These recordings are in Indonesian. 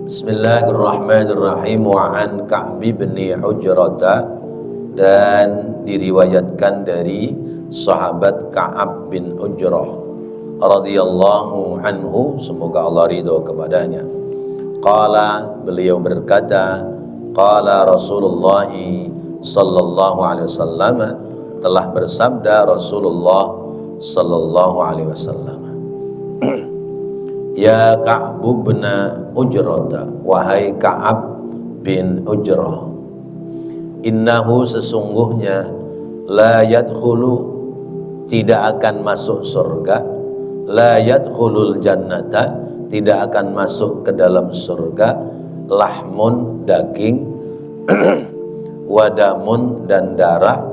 Bismillahirrahmanirrahim. Wa an Ka'b bin Ujrata, dan diriwayatkan dari sahabat Ka'ab bin Ujrah radhiyallahu anhu, semoga Allah ridho kepadanya. Qala, beliau berkata, qala Rasulullah sallallahu alaihi wasallam, telah bersabda Rasulullah sallallahu alaihi wasallam, ya Ka'b bin Ujrata, wahai Ka'ab bin Ujrah, innahu, sesungguhnya, la yadkhulu, tidak akan masuk surga, la yadkhulul jannata, tidak akan masuk ke dalam surga, lahmun, daging, wadamun, dan darah,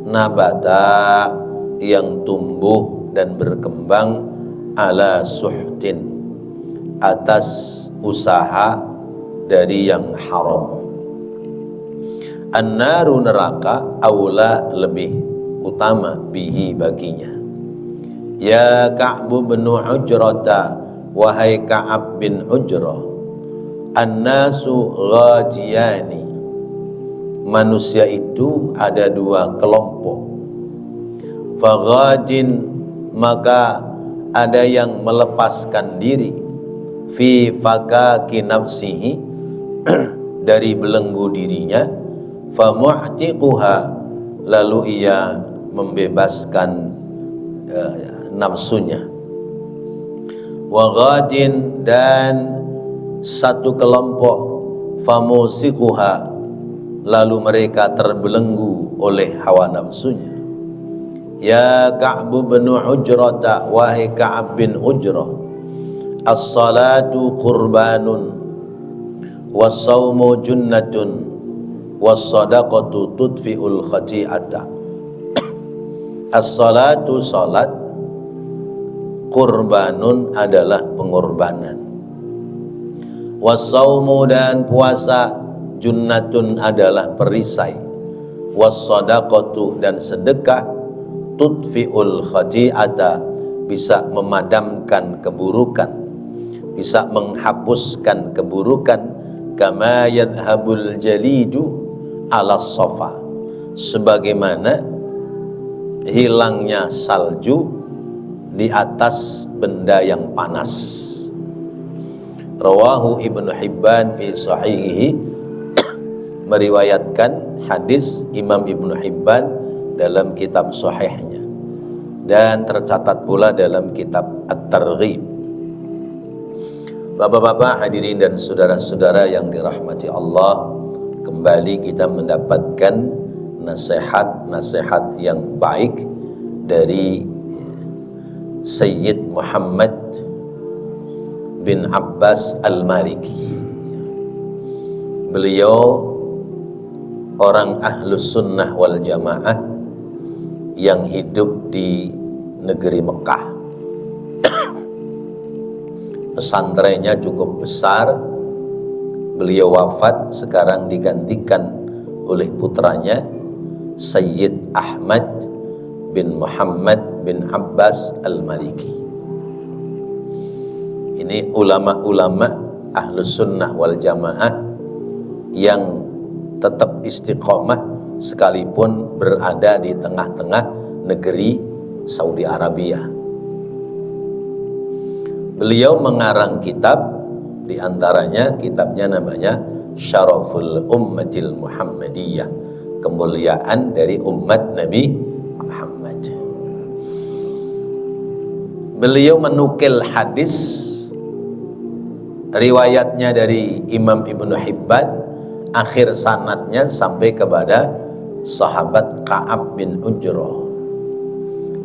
nabata, yang tumbuh dan berkembang, ala suhtin, atas usaha dari yang haram. An-naru, neraka, aula, lebih utama, bihi, baginya. Ya Ka'b bin Ujrata, wahai Ka'ab bin Ujrah, an-nasu ghajiyani, manusia itu ada dua kelompok. Faghadin, maka ada yang melepaskan diri, fi fakaki nafsihi, dari belenggu dirinya, fa mu'tiquha, lalu ia membebaskan nafsunya. Wa ghadin, dan satu kelompok, fa musiquha, lalu mereka terbelenggu oleh hawa nafsunya. Ya Ka'b bin Ujrata, wahai Ka'ab bin Ujrah, as-salatu qurbanun, was-sawmu junnatun, was-sadaqatu tudfi'ul khati'ata. As-salatu, salat, qurbanun, adalah pengorbanan, was-sawmu, dan puasa, junnatun, adalah perisai, was-sadaqatu, dan sedekah, tudfi'ul khati'ata, bisa memadamkan keburukan, bisa menghapuskan keburukan, kama yadhhabul jalidu ala sofa, sebagaimana hilangnya salju di atas benda yang panas. Rawahu Ibnu Hibban fi sahihihi, meriwayatkan hadis Imam Ibnu Hibban dalam kitab sahihnya, dan tercatat pula dalam kitab At-Targhib. Bapak-bapak, hadirin dan saudara-saudara yang dirahmati Allah, kembali kita mendapatkan nasihat-nasihat yang baik dari Sayyid Muhammad bin Abbas Al-Maliki. Beliau orang Ahlus Sunnah wal Jamaah yang hidup di negeri Mekah. Pesantrennya cukup besar. Beliau wafat, sekarang digantikan oleh putranya Sayyid Ahmad bin Muhammad bin Abbas Al-Maliki. Ini ulama-ulama Ahlus Sunnah wal Jamaah yang tetap istiqomah sekalipun berada di tengah-tengah negeri Saudi Arabia. Beliau mengarang kitab, diantaranya kitabnya namanya Syaraful Ummatil Muhammadiyah, kemuliaan dari umat Nabi Muhammad. Beliau menukil hadis, riwayatnya dari Imam Ibnu Hibban, akhir sanadnya sampai kepada sahabat Ka'ab bin Ujrah.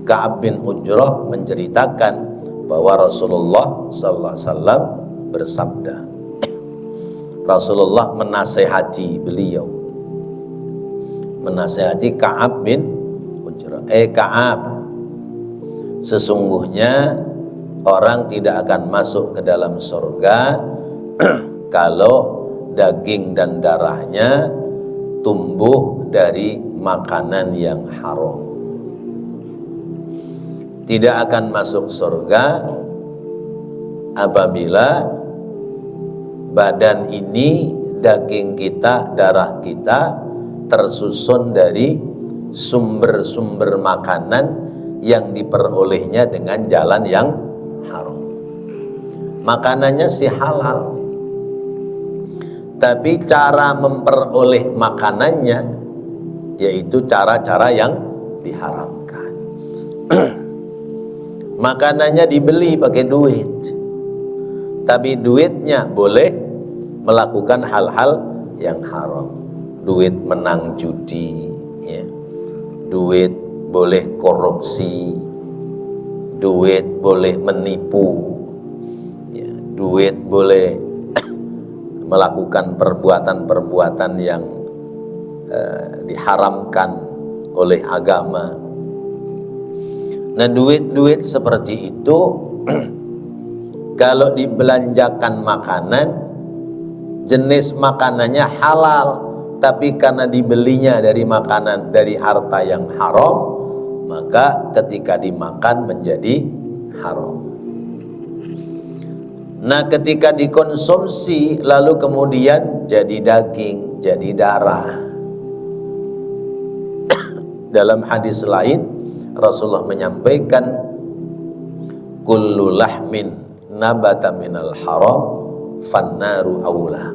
Ka'ab bin Ujrah menceritakan bahwa Rasulullah sallallahu alaihi wasallam bersabda, Rasulullah menasehati beliau, menasehati Ka'ab bin Ujrah, Ka'ab, sesungguhnya orang tidak akan masuk ke dalam surga kalau daging dan darahnya tumbuh dari makanan yang haram. Tidak akan masuk surga apabila badan ini, daging kita, darah kita tersusun dari sumber-sumber makanan yang diperolehnya dengan jalan yang haram. Makanannya sih halal, tapi cara memperoleh makanannya yaitu cara-cara yang diharamkan. Makanannya dibeli pakai duit, tapi duitnya boleh melakukan hal-hal yang haram. Duit menang judi, ya. Duit boleh korupsi, duit boleh menipu, ya. Duit boleh melakukan perbuatan-perbuatan yang diharamkan oleh agama. Nah, duit-duit seperti itu kalau dibelanjakan makanan, jenis makanannya halal, tapi karena dibelinya dari makanan, dari harta yang haram, maka ketika dimakan menjadi haram. Nah, ketika dikonsumsi lalu kemudian jadi daging, jadi darah. Dalam hadis lain Rasulullah menyampaikan, kullu lahmin nabata minal haram fannaru aula.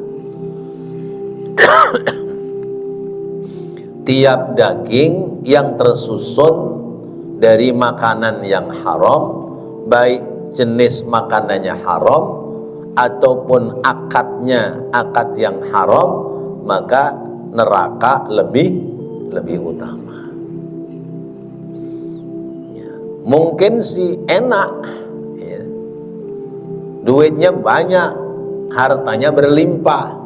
Tiap daging yang tersusun dari makanan yang haram, baik jenis makanannya haram ataupun akadnya akad yang haram, maka neraka lebih utama. Ya, mungkin sih enak, ya. Duitnya banyak, hartanya berlimpah,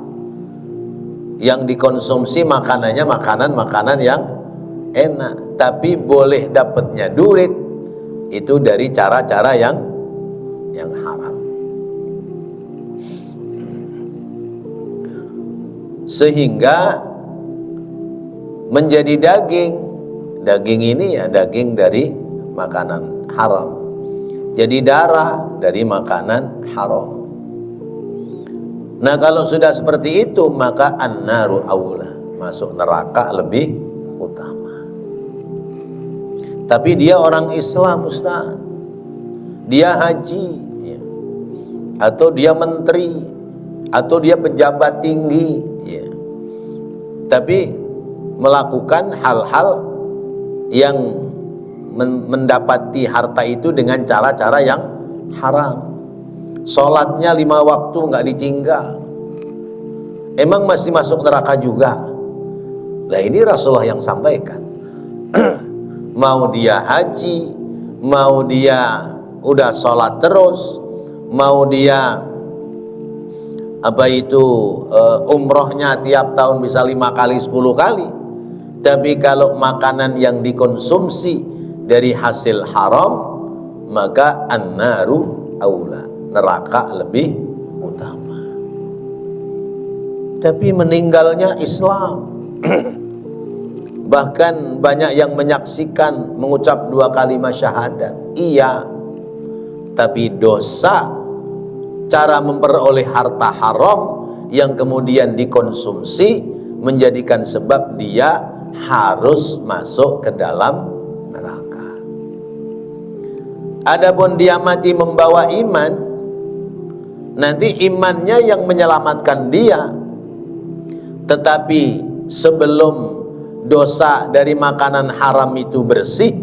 yang dikonsumsi makanannya makanan yang enak, tapi boleh dapatnya duit itu dari cara-cara yang haram. Sehingga menjadi daging ini ya daging dari makanan haram, jadi darah dari makanan haram. Nah, kalau sudah seperti itu maka an-naru aula, masuk neraka lebih utama. Tapi dia orang Islam, Ustaz, dia haji, ya. Atau dia menteri, atau dia pejabat tinggi, ya. Tapi melakukan hal-hal yang mendapati harta itu dengan cara-cara yang haram. Sholatnya 5 waktu nggak ditinggal, emang masih masuk neraka juga? Nah, ini Rasulullah yang sampaikan. Mau dia haji, mau dia udah sholat terus, mau dia umrohnya tiap tahun bisa 5 kali 10 kali, tapi kalau makanan yang dikonsumsi dari hasil haram, maka an-naru aula, neraka lebih utama. Tapi meninggalnya Islam. Bahkan banyak yang menyaksikan mengucap 2 kalimat syahadat, iya, tapi dosa cara memperoleh harta haram yang kemudian dikonsumsi menjadikan sebab dia harus masuk ke dalam neraka. Adapun dia mati membawa iman, nanti imannya yang menyelamatkan dia. Tetapi sebelum dosa dari makanan haram itu bersih,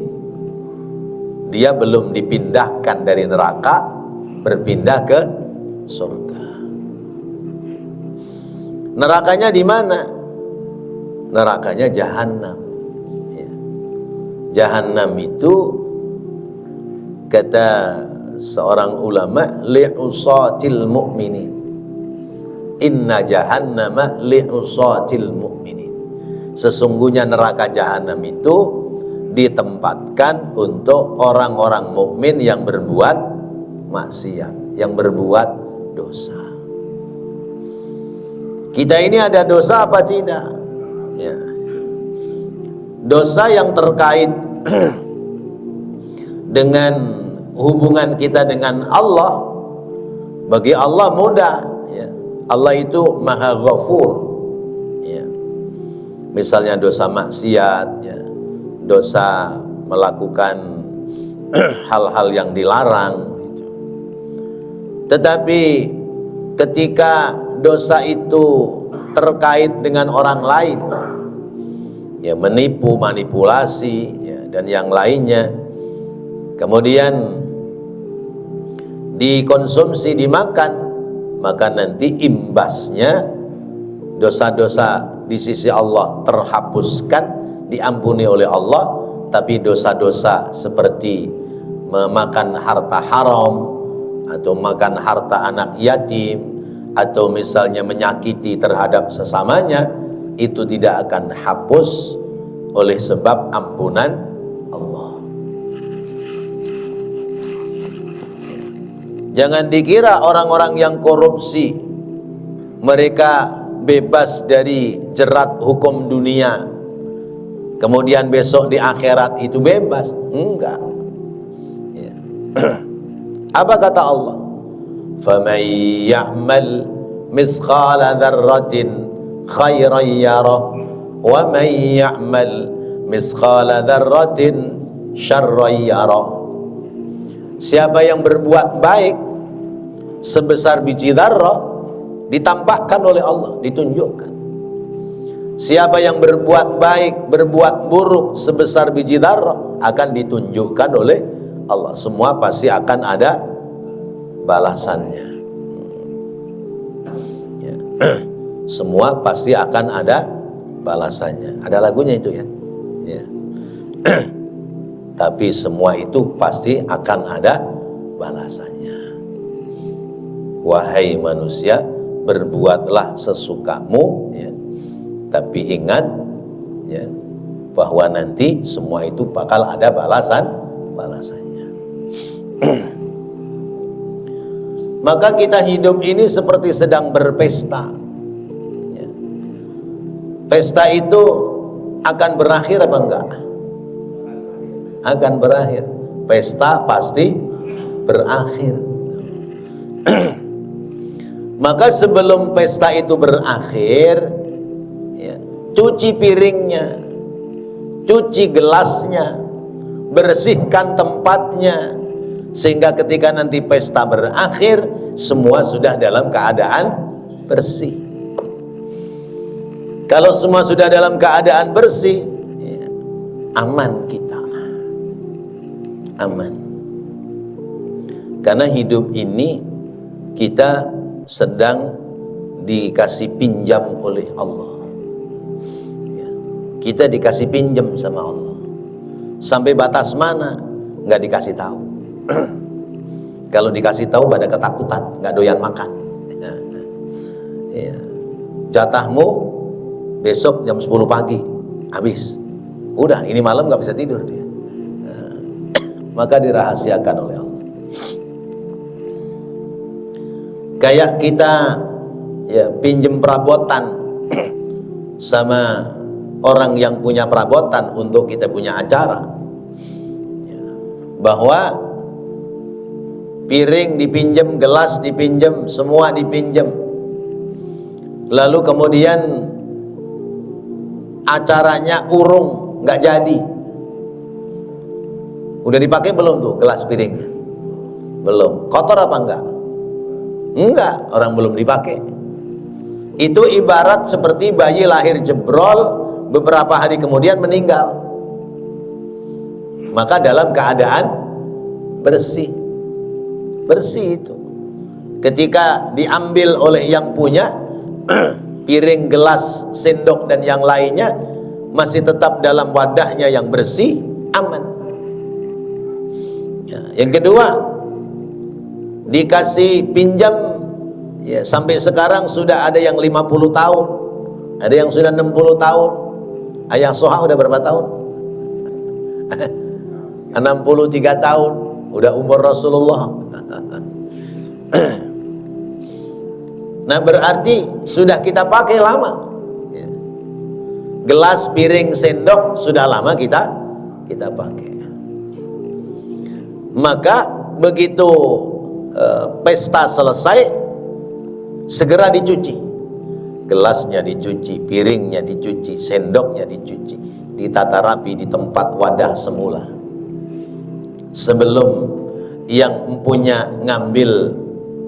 dia belum dipindahkan dari neraka, berpindah ke surga. Nerakanya di mana? Nerakanya jahanam. Ya. Jahanam itu kata seorang ulama, li'usatil mu'minin. Inna jahannama li'usatil mu'minin. Sesungguhnya neraka jahanam itu ditempatkan untuk orang-orang mukmin yang berbuat maksiat, yang berbuat dosa. Kita ini ada dosa apa tidak? Ya. Dosa yang terkait dengan hubungan kita dengan Allah, bagi Allah mudah, ya. Allah itu Maha Ghafur, ya. Misalnya dosa maksiat, ya, dosa melakukan hal-hal yang dilarang, gitu. Tetapi ketika dosa itu terkait dengan orang lain, ya, menipu, manipulasi, ya, dan yang lainnya, kemudian dikonsumsi, dimakan, maka nanti imbasnya dosa-dosa di sisi Allah terhapuskan, diampuni oleh Allah. Tapi dosa-dosa seperti memakan harta haram, atau makan harta anak yatim, atau misalnya menyakiti terhadap sesamanya, itu tidak akan hapus oleh sebab ampunan Allah. Jangan dikira orang-orang yang korupsi mereka bebas dari jerat hukum dunia, kemudian besok di akhirat itu bebas. Enggak, ya. Apa kata Allah? فَمَنْ يَعْمَلْ مِثْقَالَ ذَرَّةٍ خَيْرًا يَرَهُ وَمَنْ يَعْمَلْ مِثْقَالَ ذَرَّةٍ شَرًّا يَرَهُ. Siapa yang berbuat baik sebesar biji dzarrah, ditampakkan oleh Allah, ditunjukkan. Siapa yang berbuat baik, berbuat buruk sebesar biji dzarrah, akan ditunjukkan oleh Allah. Semua pasti akan ada balasannya, ya. Semua pasti akan ada balasannya. Ada lagunya itu, ya, ya. Tapi semua itu pasti akan ada balasannya. Wahai manusia, berbuatlah sesukamu, ya. Tapi ingat, ya, bahwa nanti semua itu bakal ada balasannya. Maka kita hidup ini seperti sedang berpesta, ya. Pesta itu akan berakhir apa enggak? Akan berakhir. Pesta pasti berakhir. Maka sebelum pesta itu berakhir, ya, cuci piringnya, cuci gelasnya, bersihkan tempatnya, sehingga ketika nanti pesta berakhir, semua sudah dalam keadaan bersih. Kalau semua sudah dalam keadaan bersih, ya, aman kita. Aman. Karena hidup ini kita sedang dikasih pinjam oleh Allah, ya. Kita dikasih pinjam sama Allah. Sampai batas mana nggak dikasih tahu. Kalau dikasih tahu pada ketakutan, nggak doyan makan, ya. Jatahmu besok jam 10 pagi habis, udah ini malam nggak bisa tidur dia. Maka dirahasiakan oleh Allah. Kayak kita, ya, pinjem perabotan sama orang yang punya perabotan untuk kita punya acara, ya, bahwa piring dipinjam, gelas dipinjam, semua dipinjam, lalu kemudian acaranya urung, nggak jadi. Udah dipakai belum tuh gelas piringnya? Belum. Kotor apa enggak? Enggak, orang belum dipakai. Itu ibarat seperti bayi lahir jebrol, beberapa hari kemudian meninggal. Maka dalam keadaan bersih. Bersih itu. Ketika diambil oleh yang punya, piring, gelas, sendok, dan yang lainnya masih tetap dalam wadahnya yang bersih, aman. Yang kedua, dikasih pinjam, ya, sampai sekarang sudah ada yang 50 tahun, ada yang sudah 60 tahun. Ayah Soha udah berapa tahun? 63 tahun, udah umur Rasulullah. Nah, berarti sudah kita pakai lama, ya. Gelas, piring, sendok sudah lama kita pakai. Maka begitu pesta selesai, segera dicuci. Gelasnya dicuci, piringnya dicuci, sendoknya dicuci, ditata rapi di tempat wadah semula. Sebelum yang punya ngambil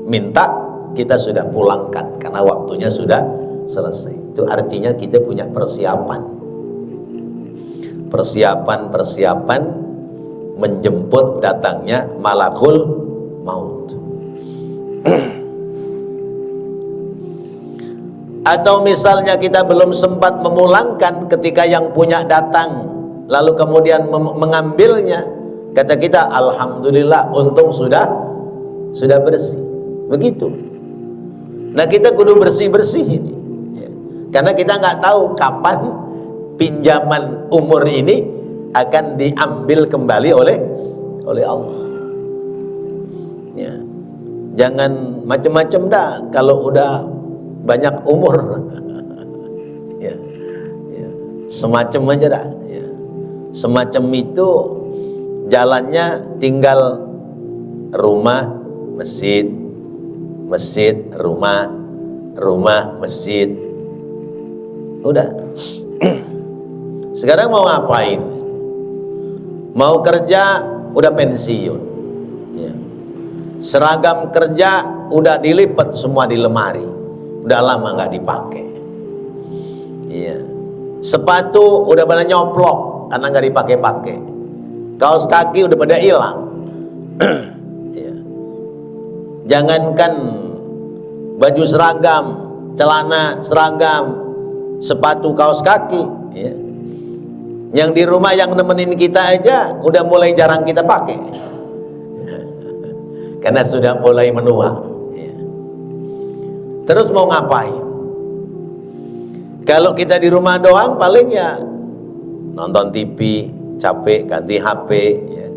minta, kita sudah pulangkan karena waktunya sudah selesai. Itu artinya kita punya persiapan menjemput datangnya malakul maut. Atau misalnya kita belum sempat memulangkan ketika yang punya datang, lalu kemudian mengambilnya, kata kita alhamdulillah, untung sudah bersih. Begitu. Nah, kita kudu bersih-bersih ini, ya. Karena kita nggak tahu kapan pinjaman umur ini akan diambil kembali oleh Allah. Ya. Jangan macam-macam dah kalau udah banyak umur. Ya. Ya. Semacam aja dah. Ya. Semacam itu jalannya tinggal rumah, masjid, masjid, rumah, rumah, masjid. Udah. Sekarang mau ngapain? Mau kerja, udah pensiun, ya. Seragam kerja udah dilipat semua di lemari, udah lama nggak dipakai, ya. Sepatu udah pada nyoplok karena nggak dipakai-pakai, kaos kaki udah pada hilang. Ya. Jangankan baju seragam, celana seragam, sepatu, kaos kaki, ya. Yang di rumah yang nemenin kita aja udah mulai jarang kita pakai karena sudah mulai menua, ya. Terus mau ngapain? Kalau kita di rumah doang paling ya nonton TV, capek ganti HP, ya.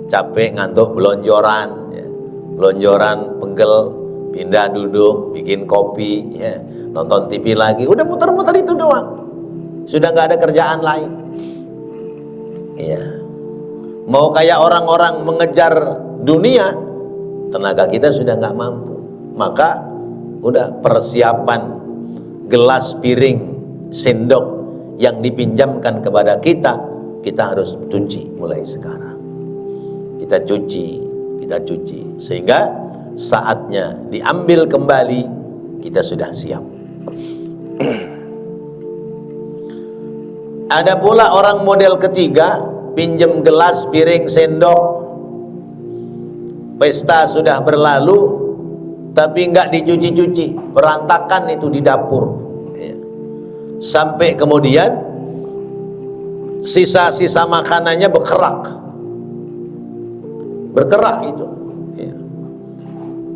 Capek ngantuk belonjoran, ya. Belonjoran pegel, pindah duduk bikin kopi, ya. Nonton TV lagi, udah muter-muter itu doang, sudah nggak ada kerjaan lain. Iya. Mau kayak orang-orang mengejar dunia, tenaga kita sudah nggak mampu. Maka udah persiapan gelas, piring, sendok yang dipinjamkan kepada kita, kita harus cuci mulai sekarang. Kita cuci sehingga saatnya diambil kembali kita sudah siap. Ada pula orang model ketiga, pinjam gelas, piring, sendok, pesta sudah berlalu, tapi nggak dicuci-cuci, berantakan itu di dapur, ya. Sampai kemudian sisa-sisa makanannya berkerak itu, ya.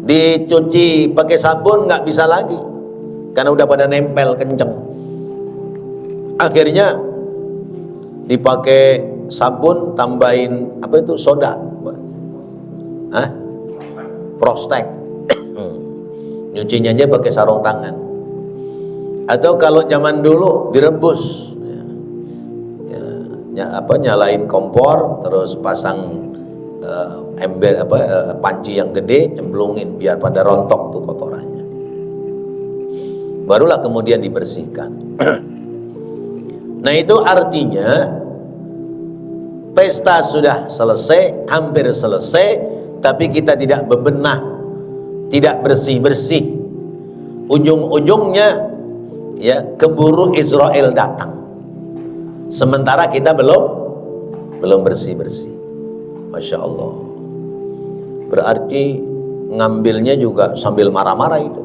Dicuci pakai sabun nggak bisa lagi, karena udah pada nempel kenceng. Akhirnya dipakai sabun, tambahin apa itu, soda, prostek. Nyucinya aja pakai sarung tangan. Atau kalau zaman dulu direbus, nyalain kompor, terus pasang ember panci yang gede, cemplungin biar pada rontok tuh kotorannya. Barulah kemudian dibersihkan. Nah, itu artinya pesta sudah selesai, hampir selesai, tapi kita tidak bebenah, tidak bersih-bersih. Ujung-ujungnya ya keburu Israel datang. Sementara kita belum bersih-bersih. Masya Allah. Berarti ngambilnya juga sambil marah-marah itu.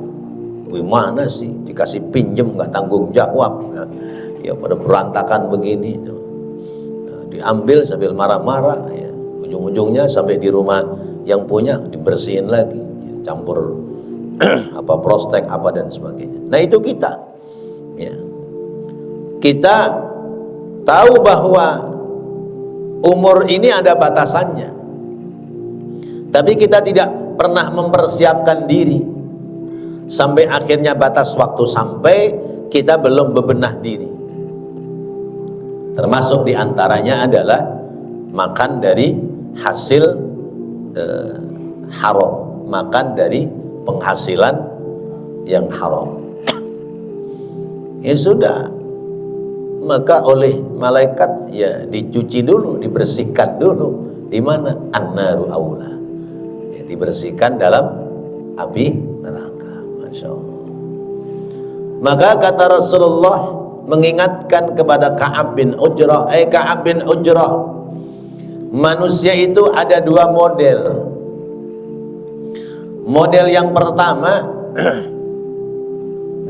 Gimana sih dikasih pinjem nggak tanggung jawab, ya pada berantakan begini. Diambil sambil marah-marah, ya. Ujung-ujungnya sampai di rumah yang punya dibersihin lagi, ya. Campur prostek apa dan sebagainya. Nah, itu kita, ya. Kita tahu bahwa umur ini ada batasannya, tapi kita tidak pernah mempersiapkan diri sampai akhirnya batas waktu sampai kita belum bebenah diri. Termasuk diantaranya adalah makan dari hasil haram, makan dari penghasilan yang haram. Ya sudah, maka oleh malaikat ya dicuci dulu, dibersihkan dulu. Di mana? An-naru aula. Ya, dibersihkan dalam api neraka. Masya Allah. Maka kata Rasulullah mengingatkan kepada Ka'ab bin Ujrah, Ka'ab bin Ujrah, manusia itu ada dua model. Model yang pertama,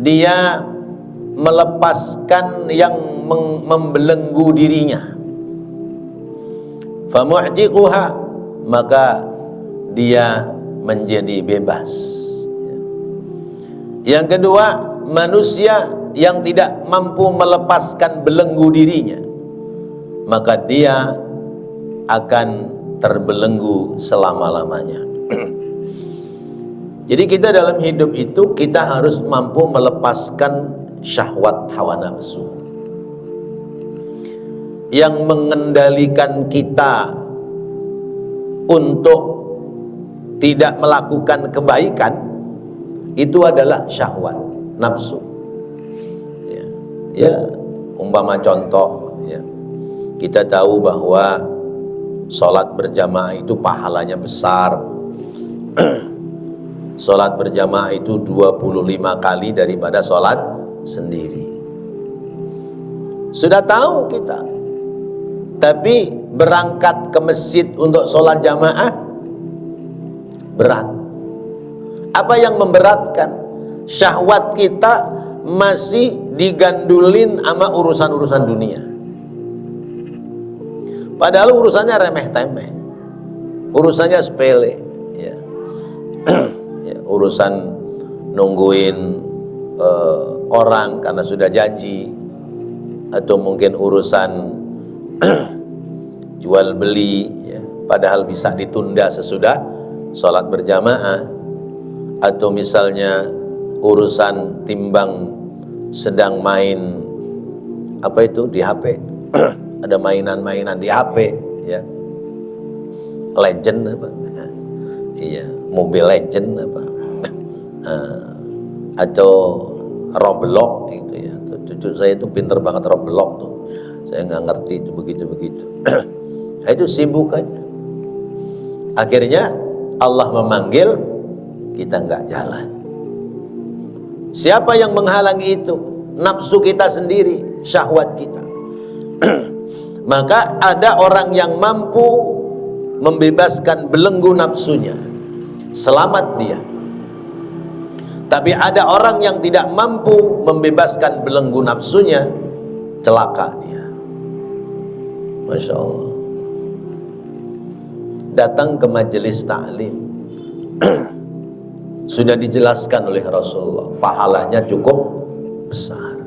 dia melepaskan yang membelenggu dirinya. Famu'tiquha, maka dia menjadi bebas. Yang kedua, manusia yang tidak mampu melepaskan belenggu dirinya, maka dia akan terbelenggu selama-lamanya. Jadi kita dalam hidup itu kita harus mampu melepaskan syahwat hawa nafsu yang mengendalikan kita untuk tidak melakukan kebaikan. Itu adalah syahwat nafsu. Ya, umpama contoh, ya, kita tahu bahwa sholat berjamaah itu pahalanya besar. Sholat berjamaah itu 25 kali daripada sholat sendiri. Sudah tahu kita, tapi berangkat ke masjid untuk sholat jamaah berat. Apa yang memberatkan? Syahwat kita masih digandulin sama urusan-urusan dunia. Padahal urusannya remeh-temeh, urusannya sepele, ya. Ya, urusan nungguin orang karena sudah janji, atau mungkin urusan jual beli, ya, padahal bisa ditunda sesudah sholat berjamaah, atau misalnya urusan timbang sedang main apa itu di HP, ada mainan-mainan di HP, ya, Legend apa, iya, Mobile Legend apa, atau Roblox gitu ya. Cucu saya itu pinter banget Roblox tuh, saya nggak ngerti itu begitu-begitu. Itu sibuk aja. Akhirnya Allah memanggil, kita nggak jalan. Siapa yang menghalangi itu? Nafsu kita sendiri, syahwat kita. Maka ada orang yang mampu membebaskan belenggu nafsunya, selamat dia. Tapi ada orang yang tidak mampu membebaskan belenggu nafsunya, celaka dia. Masya Allah. Datang ke majelis ta'lim, sudah dijelaskan oleh Rasulullah, pahalanya cukup besar,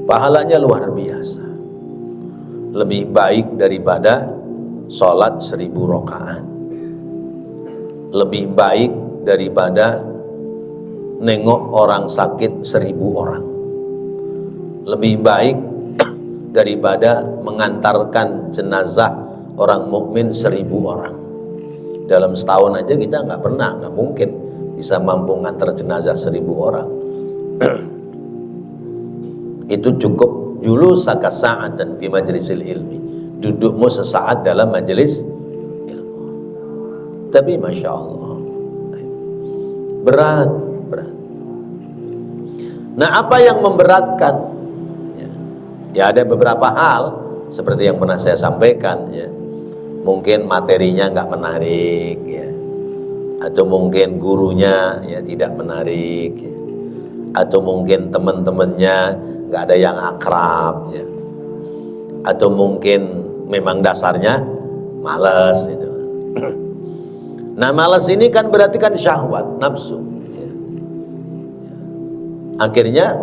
pahalanya luar biasa, lebih baik daripada sholat 1000 rakaat, lebih baik daripada nengok orang sakit 1000 orang, lebih baik daripada mengantarkan jenazah orang mukmin 1000 orang. Dalam setahun aja kita nggak mungkin bisa mampu ngantar jenazah 1000 orang. Itu cukup dulu sakasa'atan fi majlisil ilmi, dudukmu sesaat dalam majelis ilmu. Tapi Masya Allah, berat. Nah, apa yang memberatkan? Ya ada beberapa hal seperti yang pernah saya sampaikan, ya. Mungkin materinya nggak menarik, ya, atau mungkin gurunya ya tidak menarik, ya, atau mungkin teman-temannya nggak ada yang akrab, ya, atau mungkin memang dasarnya malas itu. Nah, malas ini kan berarti kan syahwat nafsu, ya. Akhirnya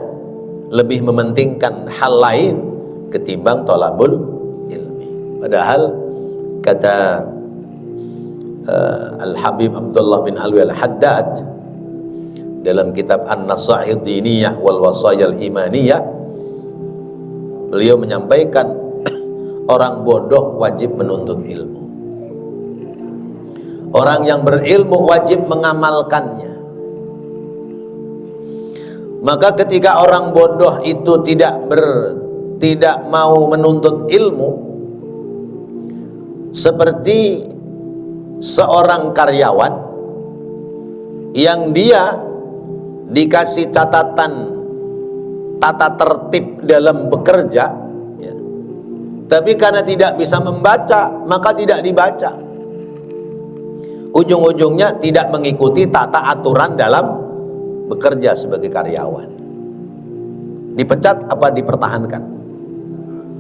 lebih mementingkan hal lain ketimbang thalabul ilmi. Padahal kata Al-Habib Abdullah bin Alwi Al-Haddad dalam kitab An-Nasaihid Diniyah wal Wasayal Imaniyah, beliau menyampaikan orang bodoh wajib menuntut ilmu, orang yang berilmu wajib mengamalkannya. Maka ketika orang bodoh itu tidak mau menuntut ilmu, seperti seorang karyawan yang dia dikasih catatan tata tertib dalam bekerja, ya, tapi karena tidak bisa membaca maka tidak dibaca, ujung-ujungnya tidak mengikuti tata aturan dalam bekerja sebagai karyawan. Dipecat apa dipertahankan?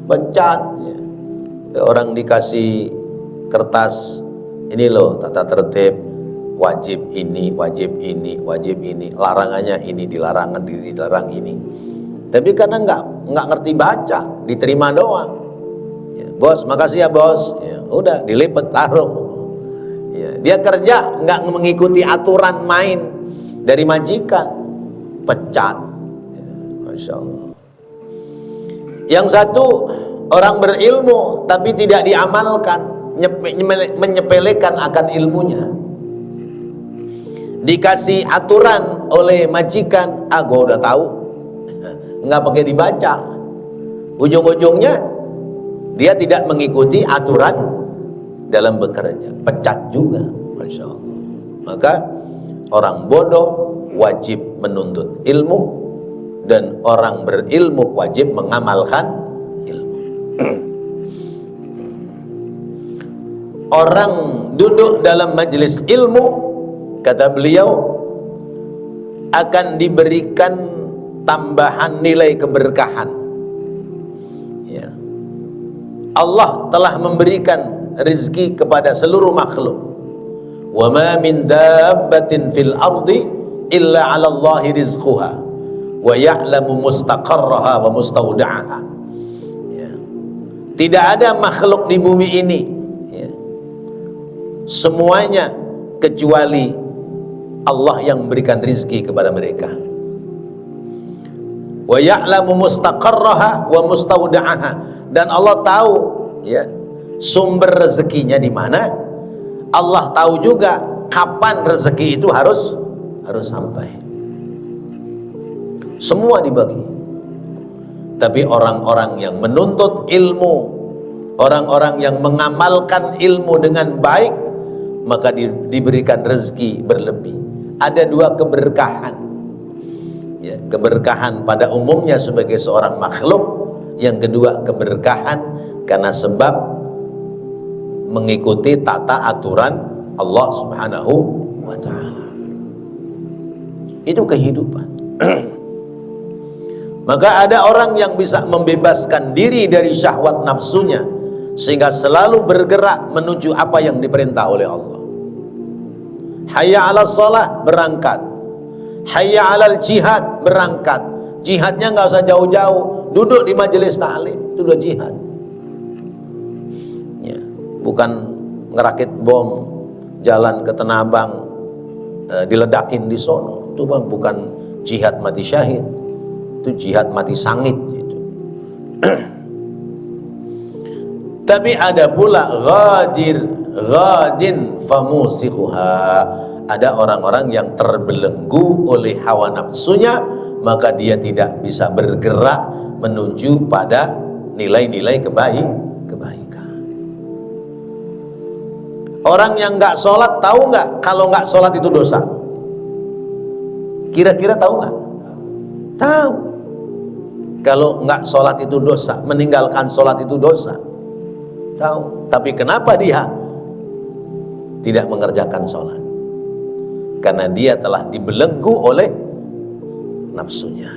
Pecat, ya. Orang dikasih kertas, ini loh tata tertib, wajib ini, wajib ini, wajib ini, larangannya ini, dilarang ini. Tapi karena nggak ngerti baca, diterima doang. Ya, bos, makasih ya bos. Ya, udah dilipat taruh. Ya, dia kerja nggak mengikuti aturan main dari majikan, pecat. Ya, Masya Allah. Yang satu orang berilmu tapi tidak diamalkan, menyepelekan akan ilmunya. Dikasih aturan oleh majikan, gua udah tahu, nggak pakai dibaca. Ujung-ujungnya dia tidak mengikuti aturan dalam bekerja, pecat juga. Masya Allah. Maka orang bodoh wajib menuntut ilmu, dan orang berilmu wajib mengamalkan ilmu. Orang duduk dalam majelis ilmu, kata beliau, akan diberikan tambahan nilai keberkahan. Ya. Allah telah memberikan rezeki kepada seluruh makhluk. Wa ma min dabbatin fil ardi illa 'ala Allahi rizquha wa ya'lamu mustaqarraha wa mustawda'aha. Ya. Tidak ada makhluk di bumi ini, ya, semuanya kecuali Allah yang memberikan rizki kepada mereka. Wa ya'lamu mustaqarraha wa mustawda'aha, dan Allah tahu, ya, sumber rezekinya di mana. Allah tahu juga kapan rezeki itu harus sampai. Semua dibagi. Tapi orang-orang yang menuntut ilmu, orang-orang yang mengamalkan ilmu dengan baik, maka diberikan rezeki berlebih. Ada dua keberkahan, ya, keberkahan pada umumnya sebagai seorang makhluk. Yang kedua keberkahan karena sebab mengikuti tata aturan Allah Subhanahu wa ta'ala. Itu kehidupan. Maka ada orang yang bisa membebaskan diri dari syahwat nafsunya sehingga selalu bergerak menuju apa yang diperintah oleh Allah. Hayya 'alas shalah, berangkat. Hayya 'alal jihad, berangkat. Jihadnya nggak usah jauh-jauh, duduk di majelis ta'lim itu udah jihad. Ya, bukan ngerakit bom jalan ke Tanah Abang, diledakin di sono. Itu bang bukan jihad mati syahid, itu jihad mati sangit gitu. Tapi ada pula ghadin famusikhuha, ada orang-orang yang terbelenggu oleh hawa nafsunya, maka dia tidak bisa bergerak menuju pada nilai-nilai kebaikan. Orang yang nggak sholat, tahu nggak kalau nggak sholat itu dosa? Kira-kira tahu nggak? Tahu. Kalau nggak sholat itu dosa, meninggalkan sholat itu dosa. Tahu. Tapi kenapa dia tidak mengerjakan sholat? Karena dia telah dibelenggu oleh nafsunya.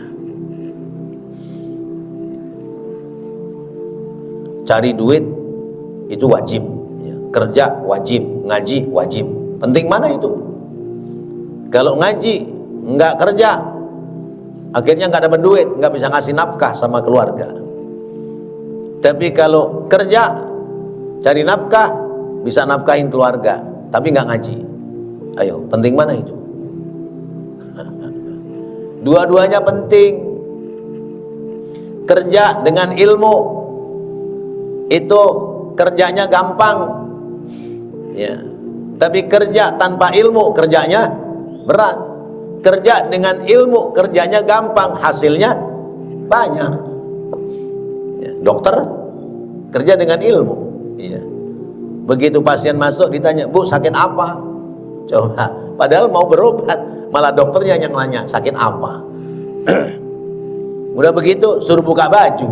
Cari duit itu wajib, ya. Kerja wajib, ngaji wajib. Penting mana itu? Kalau ngaji nggak kerja, akhirnya nggak dapat duit, nggak bisa ngasih nafkah sama keluarga. Tapi kalau kerja, cari nafkah, bisa nafkahin keluarga, tapi nggak ngaji. Ayo, penting mana itu? Dua-duanya penting. Kerja dengan ilmu itu kerjanya gampang, ya. Tapi kerja tanpa ilmu kerjanya berat. Kerja dengan ilmu, kerjanya gampang, hasilnya banyak. Ya, dokter kerja dengan ilmu. Iya. Begitu pasien masuk ditanya, "Bu, sakit apa?" Coba, padahal mau berobat, malah dokternya yang nanya, "Sakit apa?" Udah begitu suruh buka baju.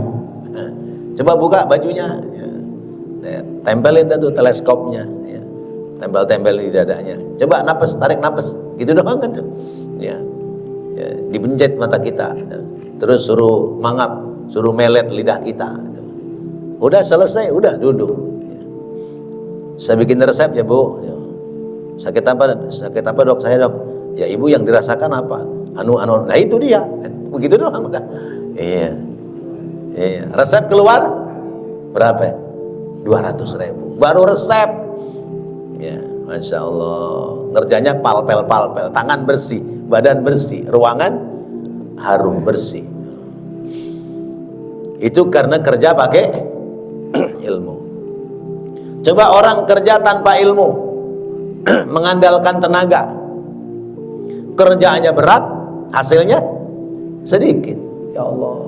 Coba buka bajunya. Ya, tempelin tuh teleskopnya, ya. Tempel-tempel di dadanya. Coba napas, tarik napas, gitu doang kan tuh. Ya. Ya, dipencet mata kita, terus suruh mangap, suruh melet lidah kita. Udah selesai, udah duduk. Ya. Saya bikin resep ya, Bu. Ya. Sakit apa dok? Saya dok. Ya ibu yang dirasakan apa? Anu. Nah itu dia. Begitu doang udah. Iya. Iya. Resep keluar berapa? 200.000. Baru resep. Ya, masya Allah. Ngerjanya palpel, tangan bersih, badan bersih, ruangan harum bersih. Itu karena kerja pakai ilmu. Coba orang kerja tanpa ilmu, mengandalkan tenaga, kerjaannya berat, hasilnya sedikit. Ya Allah.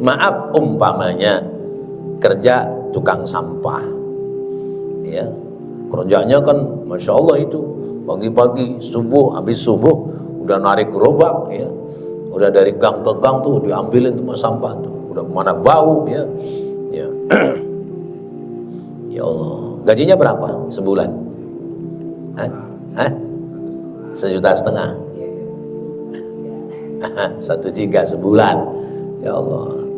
Maaf, umpamanya kerja tukang sampah, ya, kerjanya kan masya Allah itu pagi-pagi subuh, habis subuh udah narik gerobak, ya, udah dari gang ke gang tuh diambilin tuh sampah tuh, udah mana bau, ya, ya. Ya Allah, gajinya berapa sebulan? Hah? 1,5 juta. 1,3 sebulan. Ya Allah.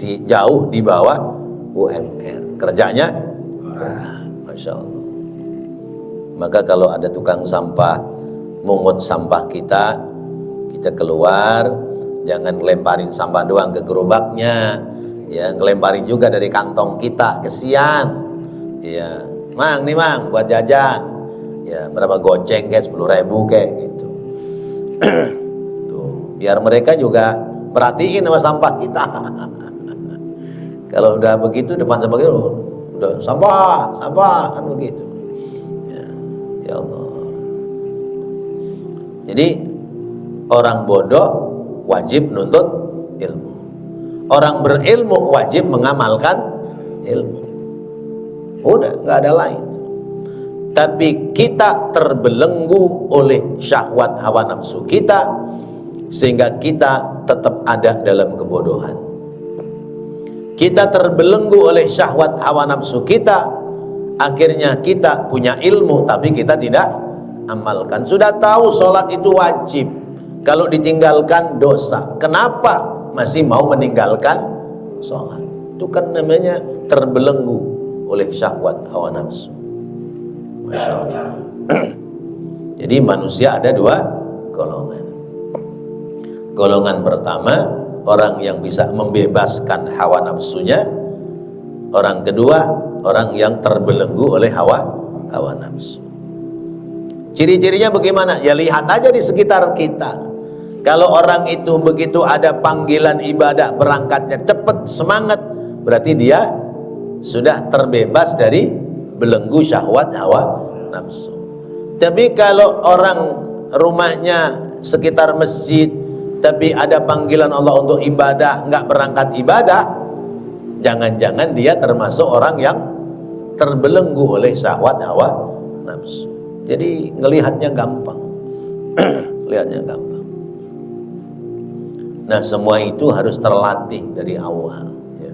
Jauh di bawah UMR. Kerjanya masya Allah. Maka kalau ada tukang sampah mungut sampah kita keluar, jangan ngelemparin sampah doang ke gerobaknya, ya, ngelemparin juga dari kantong kita, kesian. Ya, Mang, nih Mang, buat jajan. Ya, berapa goceng kayak 10.000 kayak gitu. Tuh, biar mereka juga perhatiin sama sampah kita. Kalau udah begitu depan sampah gitu, udah sampah kan begitu. Ya Allah. Jadi orang bodoh wajib nuntut ilmu. Orang berilmu wajib mengamalkan ilmu. Udah, nggak ada lain. Tapi kita terbelenggu oleh syahwat hawa nafsu kita, sehingga kita tetap ada dalam kebodohan. Kita terbelenggu oleh syahwat hawa nafsu kita, akhirnya kita punya ilmu tapi kita tidak amalkan. Sudah tahu sholat itu wajib, kalau ditinggalkan dosa, kenapa masih mau meninggalkan sholat? Itu kan namanya terbelenggu oleh syahwat hawa nafsu. Masya Allah. Jadi manusia ada dua golongan. Golongan pertama, orang yang bisa membebaskan hawa nafsunya. Orang kedua, orang yang terbelenggu oleh hawa nafsu. Ciri-cirinya bagaimana? Ya lihat aja di sekitar kita. Kalau orang itu begitu ada panggilan ibadah, berangkatnya cepat, semangat, berarti dia sudah terbebas dari belenggu syahwat hawa nafsu. Tapi kalau orang rumahnya sekitar masjid, tapi ada panggilan Allah untuk ibadah, nggak berangkat ibadah, jangan-jangan dia termasuk orang yang terbelenggu oleh syahwat hawa nafsu. Jadi ngelihatnya gampang. Lihatnya gampang. Nah, semua itu harus terlatih dari awal, ya.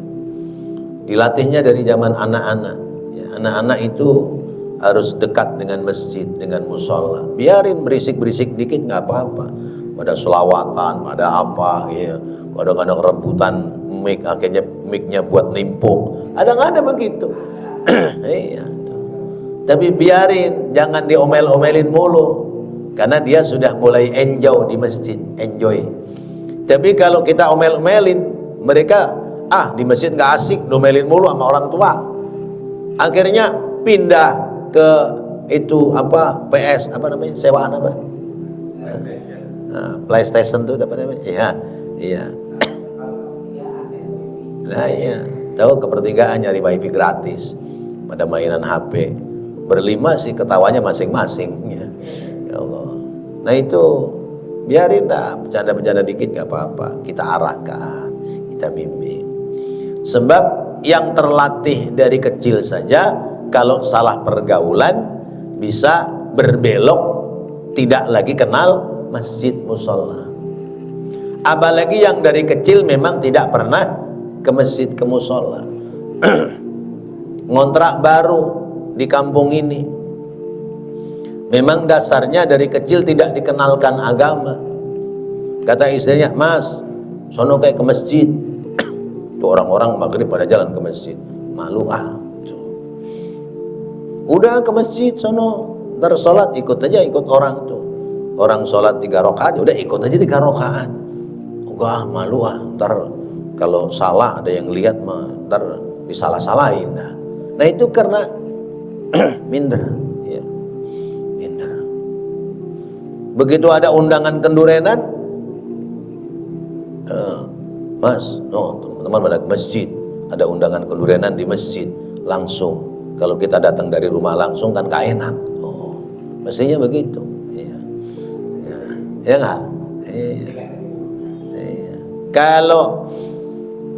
Dilatihnya dari zaman anak-anak, ya. Anak-anak itu harus dekat dengan masjid, dengan musola. Biarin berisik-berisik dikit nggak apa-apa. Pada selawatan, pada apa, ya. Kadang-kadang rebutan mic, akhirnya mic-nya buat nimpuk. Ada begitu. Iya. Tapi biarin, jangan diomel-omelin mulu, karena dia sudah mulai enjoy di masjid, enjoy. Tapi kalau kita omel-omelin, mereka di masjid nggak asik, domelin mulu sama orang tua. Akhirnya pindah ke itu apa, PS apa namanya, sewaan apa? PlayStation tuh apa namanya? Iya. Nah iya, tahu kepertigaan nyari wifi gratis pada mainan HP. Berlima sih ketawanya masing-masing, ya. Ya Allah. Nah itu biarin dah, bercanda-bercanda dikit gak apa-apa, kita arahkan, kita bimbing. Sebab yang terlatih dari kecil saja kalau salah pergaulan bisa berbelok, tidak lagi kenal masjid musola. Apalagi yang dari kecil memang tidak pernah ke masjid, ke musola. Ngontrak baru di kampung ini, memang dasarnya dari kecil tidak dikenalkan agama. Kata istrinya, "Mas, sono kayak ke masjid." Tuh orang-orang maghrib pada jalan ke masjid. Malu tuh. Udah ke masjid sono, ntar sholat ikut aja, ikut orang tuh. Orang sholat 3 rakaat, udah ikut aja 3 rakaat. Enggak, malu ntar kalau salah ada yang lihat mah, ntar disalah-salahin. Nah itu karena minder, ya. Minder. Begitu ada undangan kendurenan, Mas, teman-teman pada ke masjid, ada undangan kendurenan di masjid, langsung. Kalau kita datang dari rumah langsung kan gak enak. Mestinya begitu. Ya nggak? Iya. Kalau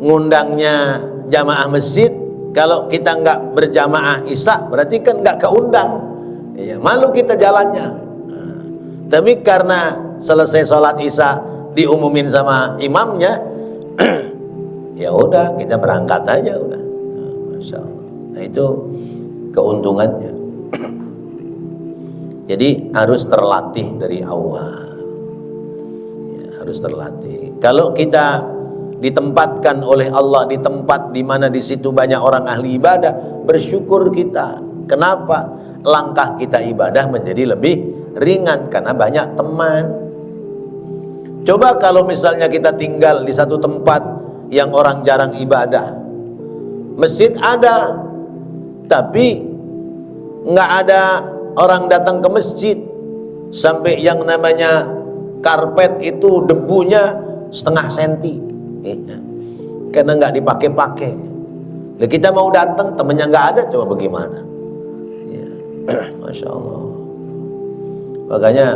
ngundangnya jamaah masjid, kalau kita nggak berjamaah isya, berarti kan nggak keundang. Iya, malu kita jalannya. Tapi karena selesai sholat isya diumumin sama imamnya, ya udah kita berangkat aja udah. Masya Allah. Nah itu keuntungannya. Jadi harus terlatih dari awal. Harus terlatih. Kalau kita ditempatkan oleh Allah di tempat di mana di situ banyak orang ahli ibadah, bersyukur kita. Kenapa? Langkah kita ibadah menjadi lebih ringan karena banyak teman. Coba kalau misalnya kita tinggal di satu tempat yang orang jarang ibadah, masjid ada, tapi nggak ada orang datang ke masjid, sampai yang namanya karpet itu debunya setengah senti, karena nggak dipakai-pakai. Nah, kita mau datang temennya nggak ada, coba bagaimana? Ya. Masya Allah. Makanya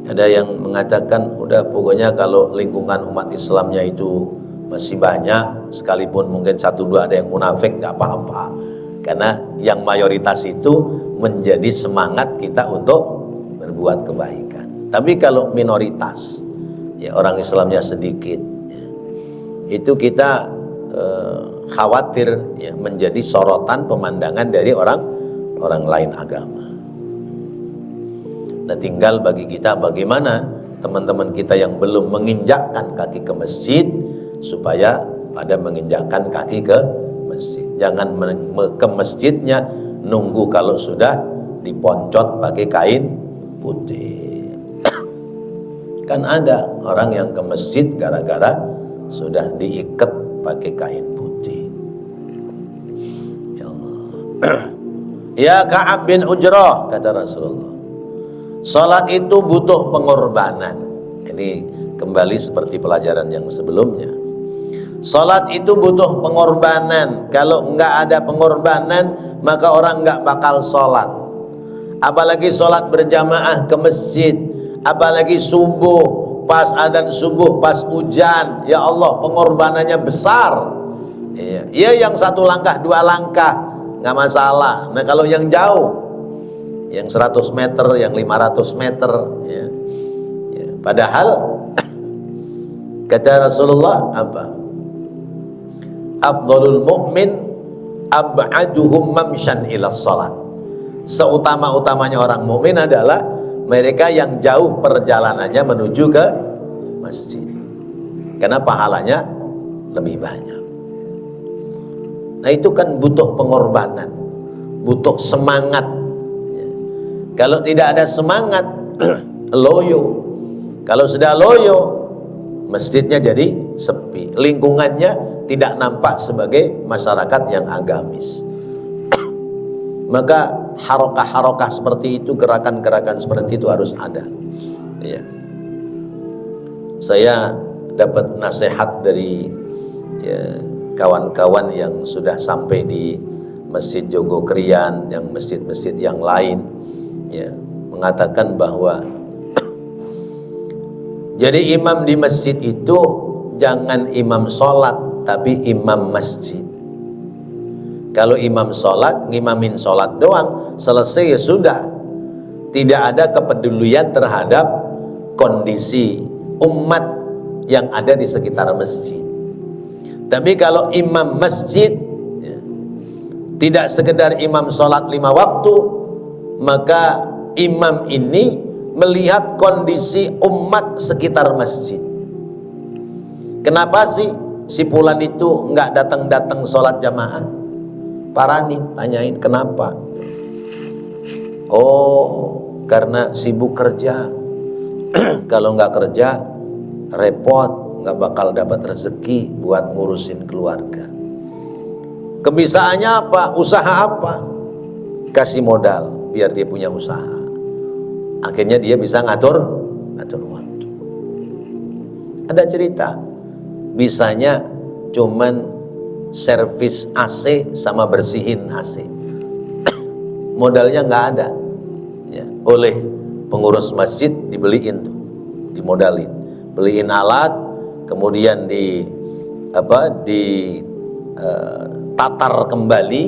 ada yang mengatakan, udah pokoknya kalau lingkungan umat Islamnya itu masih banyak, sekalipun mungkin 1-2 ada yang munafik, nggak apa-apa, karena yang mayoritas itu menjadi semangat kita untuk berbuat kebaikan. Tapi kalau minoritas, ya orang Islamnya sedikit, ya, itu kita khawatir ya, menjadi sorotan pemandangan dari orang lain agama. Nah tinggal bagi kita bagaimana teman-teman kita yang belum menginjakkan kaki ke masjid, supaya pada menginjakkan kaki ke masjid. Jangan ke masjidnya nunggu kalau sudah diponcot pakai kain putih. Kan ada orang yang ke masjid gara-gara sudah diikat pakai kain putih. Ya Allah. Ya Ka'ab bin Ujrah, kata Rasulullah, salat itu butuh pengorbanan. Ini kembali seperti pelajaran yang sebelumnya. Salat itu butuh pengorbanan. Kalau enggak ada pengorbanan, maka orang enggak bakal salat. Apalagi salat berjamaah ke masjid, apalagi subuh, pas adzan subuh, pas hujan, ya Allah pengorbanannya besar. Ya yang 1 langkah 2 langkah nggak masalah. Nah kalau yang jauh, yang 100 meter, yang 500 meter, ya. Padahal kata Rasulullah apa? Afdhalul mu'min ab'aduhum mamshan ila shalat. Seutama-utamanya orang mukmin adalah mereka yang jauh perjalanannya menuju ke masjid, karena pahalanya lebih banyak. Nah itu kan butuh pengorbanan, butuh semangat. Kalau tidak ada semangat, loyo. Kalau sudah loyo, masjidnya jadi sepi, lingkungannya tidak nampak sebagai masyarakat yang agamis. Maka harokah-harokah seperti itu, gerakan-gerakan seperti itu harus ada. Ya. Saya dapat nasihat dari kawan-kawan yang sudah sampai di Masjid Jogokrian, yang masjid-masjid yang lain, ya, mengatakan bahwa jadi imam di masjid itu jangan imam sholat, tapi imam masjid. Kalau imam sholat, ngimamin sholat doang, selesai ya sudah. Tidak ada kepedulian terhadap kondisi umat yang ada di sekitar masjid. Tapi kalau imam masjid ya, tidak sekedar imam sholat 5 waktu, maka imam ini melihat kondisi umat sekitar masjid. Kenapa sih si fulan itu nggak datang-datang sholat jamaah? Parani, tanyain kenapa? Oh, karena sibuk kerja. Kalau nggak kerja repot, nggak bakal dapat rezeki buat ngurusin keluarga. Kebiasaannya apa? Usaha apa? Kasih modal biar dia punya usaha. Akhirnya dia bisa ngatur waktu. Ada cerita, bisanya cuman servis AC sama bersihin AC. Modalnya nggak ada. Ya, oleh pengurus masjid dibeliin tuh, dimodalin, beliin alat, kemudian tatar kembali.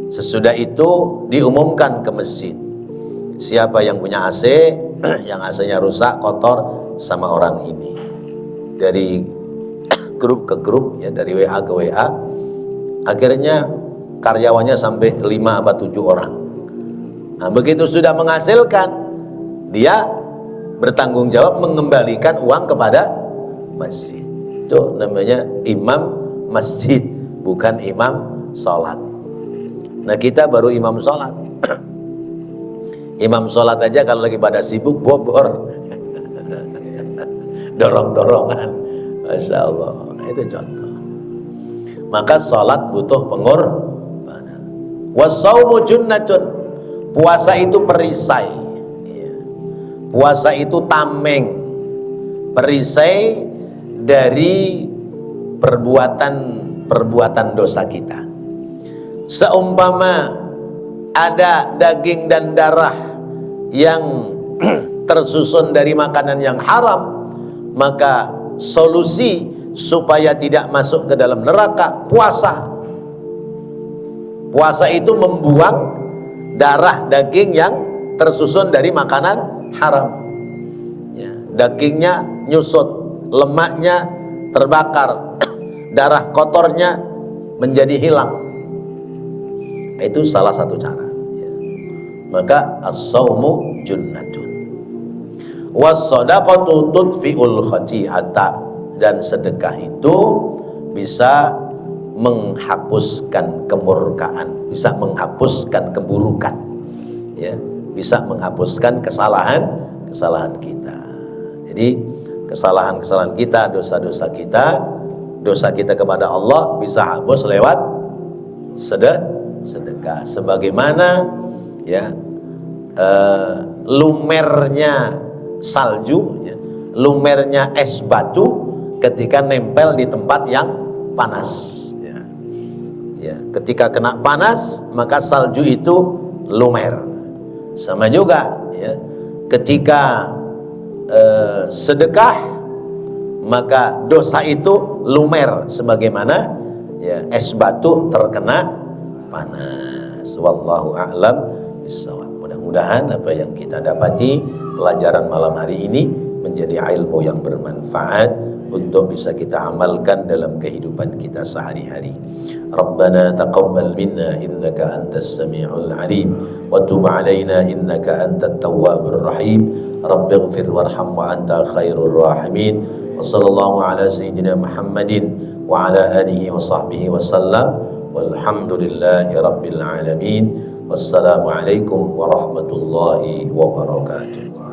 Sesudah itu diumumkan ke masjid, siapa yang punya AC, yang AC-nya rusak, kotor, sama orang ini. Dari grup ke grup, ya, dari WA ke WA. Akhirnya karyawannya sampai 5 atau 7 orang. Nah, begitu sudah menghasilkan, dia bertanggung jawab mengembalikan uang kepada masjid. Itu namanya imam masjid, bukan imam sholat. Nah, kita baru imam sholat. Imam sholat aja kalau lagi pada sibuk bobor. Dorong-dorongan. Masya Allah. Nah, itu contoh. Maka sholat butuh pengorbanan. Wassaumu junnatun. Puasa itu perisai. Puasa itu tameng. Perisai dari perbuatan dosa kita. Seumpama ada daging dan darah yang tersusun dari makanan yang haram, maka solusi supaya tidak masuk ke dalam neraka, puasa. Puasa itu membuang darah daging yang tersusun dari makanan haram. Ya, dagingnya nyusut, lemaknya terbakar, darah kotornya menjadi hilang. Itu salah satu cara. Ya. Maka as-saumu junnatun. Was-shadaqatu tudfi'ul khati'ata, dan sedekah itu bisa menghapuskan kemurkaan, bisa menghapuskan keburukan, ya, bisa menghapuskan kesalahan kita. Jadi kesalahan kita, dosa kita kepada Allah bisa hapus lewat sedekah. Sebagaimana ya lumernya salju, ya, lumernya es batu ketika nempel di tempat yang panas. Ya, ketika kena panas maka salju itu lumer. Sama juga, ya, ketika sedekah maka dosa itu lumer sebagaimana ya es batu terkena panas. Wallahu a'lam bishawab. Mudah-mudahan apa yang kita dapati pelajaran malam hari ini menjadi ilmu yang bermanfaat untuk bisa kita amalkan dalam kehidupan kita sehari-hari. Rabbana taqabbal minna innaka antas sami'ul alim wa tub 'alaina innaka antat tawwabur rahim. Rabbighfir warham wa anta khairur rahimin. Wa sallallahu ala sayyidina Muhammadin wa ala alihi wa sahbihi wa sallam. Walhamdulillahi rabbil alamin. Wassalamu alaikum warahmatullahi wabarakatuh.